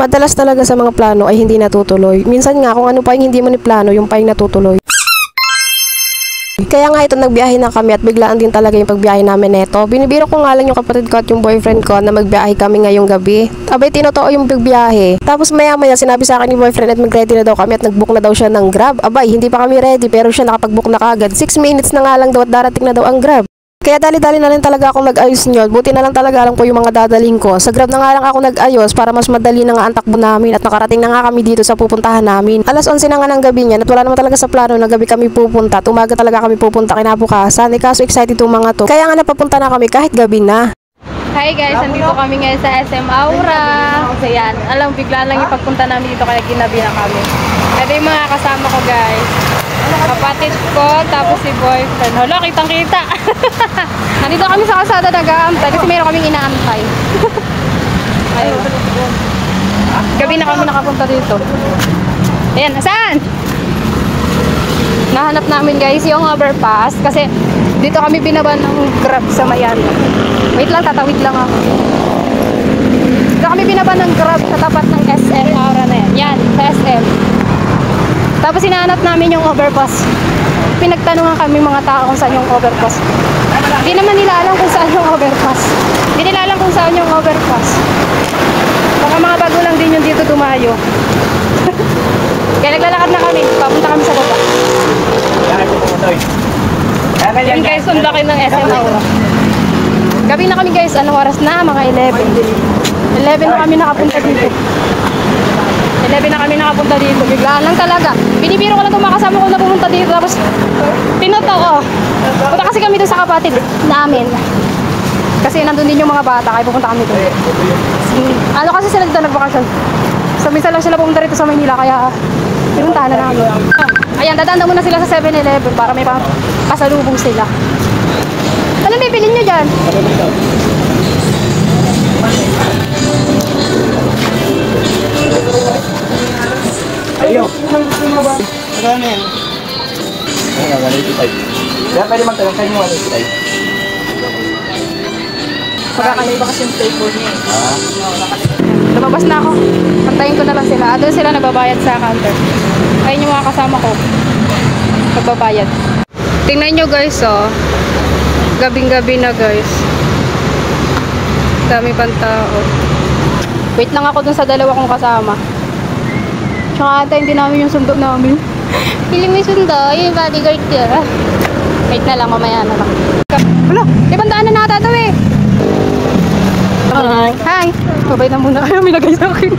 Madalas talaga sa mga plano ay hindi natutuloy. Minsan nga kung ano pa yung hindi mo ni plano, yung pa yung natutuloy. Kaya nga ito nagbiyahe na kami at biglaan din talaga yung pagbiyahe namin neto. Binibiro ko nga lang yung kapatid ko at yung boyfriend ko na magbiyahe kami ngayong gabi. Abay tinotoo yung pagbiyahe. Tapos maya sinabi sa akin ni boyfriend at mag-ready na daw kami at nag-book na daw siya ng Grab. Abay hindi pa kami ready pero siya nakapag-book na kagad. 6 minutes na nga lang daw at darating na daw ang Grab. Kaya dali-dali na rin talaga akong nag-ayos nyo. Buti na lang talaga lang po yung mga dadaling ko. Sa Grab na nga lang ako nag-ayos para mas madali na nga ang takbo namin at nakarating na nga kami dito sa pupuntahan namin. Alas 11 na nga ng gabi niyan at wala naman talaga sa plano na gabi kami pupunta. Umaga talaga kami pupunta kinabukasan. Kaso excited yung mga to. Kaya nga napapunta na kami kahit gabi na. Hi guys, nandito kami ngayon sa SM Aura. So yan, alam, bigla lang ipagpunta namin dito kaya ginabi na kami. Ito yung mga kasama ko guys. Kapatid ko, tapos si boyfriend. Hala, kitang-kita. Nandito kami sa kalsada nag-aantay kasi meron kaming inaantay. Ayun. Gabi na kami nakapunta dito. Ayan, saan? Nahanap namin guys yung overpass kasi dito kami binaba ng Grab sa Mayan. Wait lang, tatawid lang ako. Dito kami binaba ng Grab sa tapat ng SM Aura na yan. Yan, sa SM. Tapos hinahanap namin yung overpass. Pinagtanungan kami mga tao kung saan yung overpass. Hindi naman nila alam kung saan yung overpass. Hindi nila alam kung saan yung overpass. Baka mga bago lang din yung dito dumayo. Kaya naglalakad na kami. Papunta kami sa baba. Yan guys, ang laki ng SM Aura. Gabi na kami guys. Anong oras na? Mga 11. 11 na kami nakapunta dito. 11 na kami nakapunta dito. Biglaan lang talaga. Binibiro ko lang itong makasama ko na pumunta dito. Tapos, tinotoo. Punta kasi kami doon sa kapatid namin. Kasi nandun din yung mga bata. Kaya pupunta kami doon. Ano kasi sila dito nagbakasyon. So, minsan lang sila pumunta rito sa Maynila. Kaya, pinuntahan na namin. Ayan, dadaan muna sila sa 7-Eleven para may pasalubong sila. Ano bibilin nyo dyan? Ayo. Ano na yan? Ano nga, 95. Kaya pwede magtanong kayo mo, 95. Magkakaliba kasi yung playboard niya. Lumabas na ako. Pantayin ko na lang sila. Doon sila nagbabayad sa counter. Ayun yung mga kasama ko. Nagbabayad. Tingnan nyo guys oh. Gabing-gabi na guys. Dami pang tao. Wait lang ako dun sa dalawa kong kasama. Tsaka ata hindi namin yung sundo namin. Piling may sundo, yung bodyguard ko. Wait na lang, mamaya na lang. Wala, ibandaan na nata ito eh. Hi! Hi! Babay na muna kayo, may nagay sa akin.